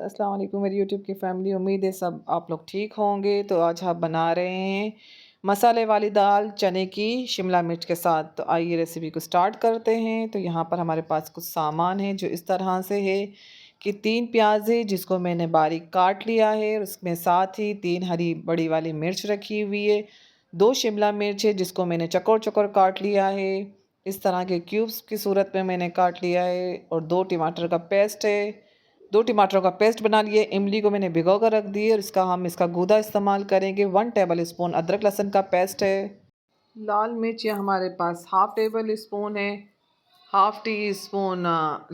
अस्सलाम वालेकुम मेरी यूट्यूब की फ़ैमिली। उम्मीद है सब आप लोग ठीक होंगे। तो आज हम बना रहे हैं मसाले वाली दाल चने की शिमला मिर्च के साथ। तो आइए रेसिपी को स्टार्ट करते हैं। तो यहाँ पर हमारे पास कुछ सामान है जो इस तरह से है कि 3 प्याज है जिसको मैंने बारीक काट लिया है। उसमें साथ ही 3 हरी बड़ी वाली मिर्च रखी हुई है। 2 शिमला मिर्च है जिसको मैंने चौकोर चौकोर काट लिया है। इस तरह के क्यूब्स की सूरत में मैंने काट लिया है। और 2 टमाटर का पेस्ट है। 2 टमाटरों का पेस्ट बना लिए। इमली को मैंने भिगो कर रख दी है और इसका गूदा इस्तेमाल करेंगे। 1 टेबल स्पून अदरक लहसुन का पेस्ट है। लाल मिर्च ये हमारे पास हाफ़ टेबल स्पून है। हाफ़ टी स्पून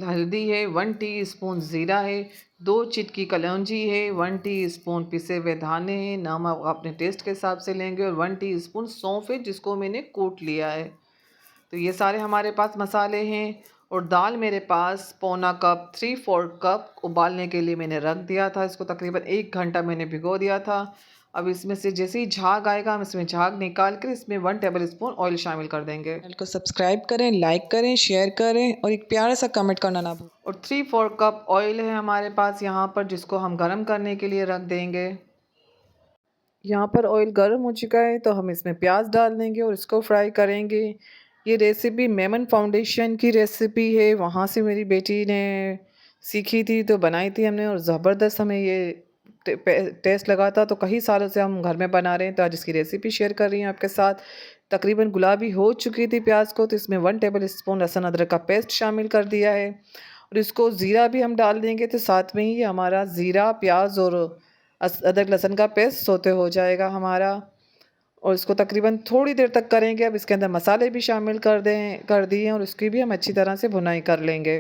हल्दी है। 1 टीस्पून ज़ीरा है। 2 चिटकी कलौंजी है। 1 टीस्पून पिसे हुए धाने हैं। नमक अपने टेस्ट के हिसाब से लेंगे। और 1 टीस्पून सौंफ है जिसको मैंने कूट लिया है। तो ये सारे हमारे पास मसाले हैं। और दाल मेरे पास पौना कप 3/4 कप उबालने के लिए मैंने रख दिया था। इसको तकरीबन 1 घंटा मैंने भिगो दिया था। अब इसमें से जैसे ही झाग आएगा हम इसमें झाग निकाल कर इसमें 1 टेबल स्पून ऑयल शामिल कर देंगे। चैनल को सब्सक्राइब करें, लाइक करें, शेयर करें और एक प्यारा सा कमेंट करना ना भूलें। और 3/4 कप ऑयल है हमारे पास यहाँ पर जिसको हम गर्म करने के लिए रख देंगे। यहाँ पर ऑयल गर्म हो चुका है तो हम इसमें प्याज डाल देंगे और इसको फ्राई करेंगे। ये रेसिपी मेमन फाउंडेशन की रेसिपी है। वहाँ से मेरी बेटी ने सीखी थी तो बनाई थी हमने और ज़बरदस्त हमें ये टेस्ट लगा था। तो कई सालों से हम घर में बना रहे हैं तो आज इसकी रेसिपी शेयर कर रही हूँ आपके साथ। तकरीबन गुलाबी हो चुकी थी प्याज को तो इसमें 1 टेबल स्पून लहसुन अदरक का पेस्ट शामिल कर दिया है। और इसको ज़ीरा भी हम डाल देंगे तो साथ में ही हमारा ज़ीरा प्याज और अदरक लहसुन का पेस्ट सोते हो जाएगा हमारा। और इसको तकरीबन थोड़ी देर तक करेंगे। अब इसके अंदर मसाले भी शामिल कर दिए और उसकी भी हम अच्छी तरह से भुनाई कर लेंगे।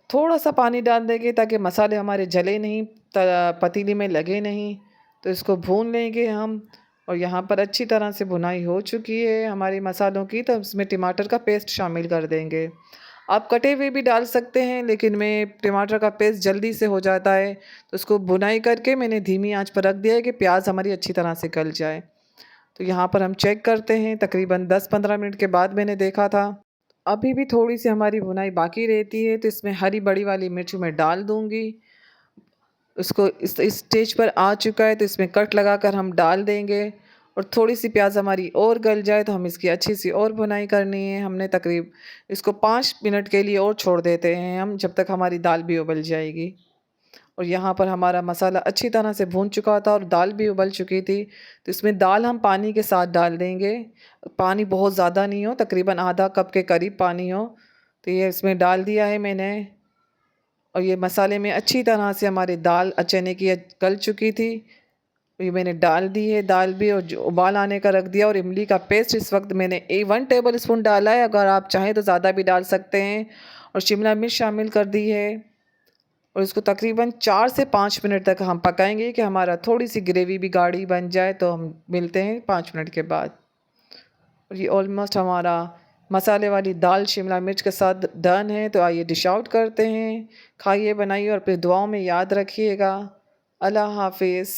थोड़ा सा पानी डाल देंगे ताकि मसाले हमारे जले नहीं, पतीली में लगे नहीं। तो इसको भून लेंगे हम। और यहाँ पर अच्छी तरह से भुनाई हो चुकी है हमारी मसालों की। तो इसमें टमाटर का पेस्ट शामिल कर देंगे। आप कटे हुए भी डाल सकते हैं लेकिन मैं टमाटर का पेस्ट जल्दी से हो जाता है तो उसको भुनाई करके मैंने धीमी आंच पर रख दिया है कि प्याज हमारी अच्छी तरह से गल जाए। तो यहाँ पर हम चेक करते हैं तकरीबन 10-15 मिनट के बाद मैंने देखा था। अभी भी थोड़ी सी हमारी भुनाई बाकी रहती है तो इसमें हरी बड़ी वाली मिर्च मैं डाल दूँगी। उसको इस स्टेज पर आ चुका है तो इसमें कट लगाकर हम डाल देंगे। और थोड़ी सी प्याज हमारी और गल जाए तो हम इसकी अच्छी सी और भुनाई करनी है। हमने तकरीब इसको 5 मिनट के लिए और छोड़ देते हैं हम जब तक हमारी दाल भी उबल जाएगी। और यहाँ पर हमारा मसाला अच्छी तरह से भून चुका था और दाल भी उबल चुकी थी। तो इसमें दाल हम पानी के साथ डाल देंगे। पानी बहुत ज़्यादा नहीं हो, तकरीबन आधा कप के करीब पानी हो। तो ये इसमें डाल दिया है मैंने। और ये मसाले में अच्छी तरह से हमारी दाल चने की गल चुकी थी। ये मैंने डाल दी है दाल भी और जो उबाल आने का रख दिया। और इमली का पेस्ट इस वक्त मैंने 1 टेबल स्पून डाला है। अगर आप चाहें तो ज़्यादा भी डाल सकते हैं। और शिमला मिर्च शामिल कर दी है। और इसको तकरीबन 4 से 5 मिनट तक हम पकाएंगे कि हमारा थोड़ी सी ग्रेवी भी गाढ़ी बन जाए। तो हम मिलते हैं 5 मिनट के बाद। और ये ऑलमोस्ट हमारा मसाले वाली दाल शिमला मिर्च के साथ डन है। तो आइए डिश आउट करते हैं। खाइए, बनाइए और अपनी दुआओं में याद रखिएगा। अल्लाह हाफ़िज़।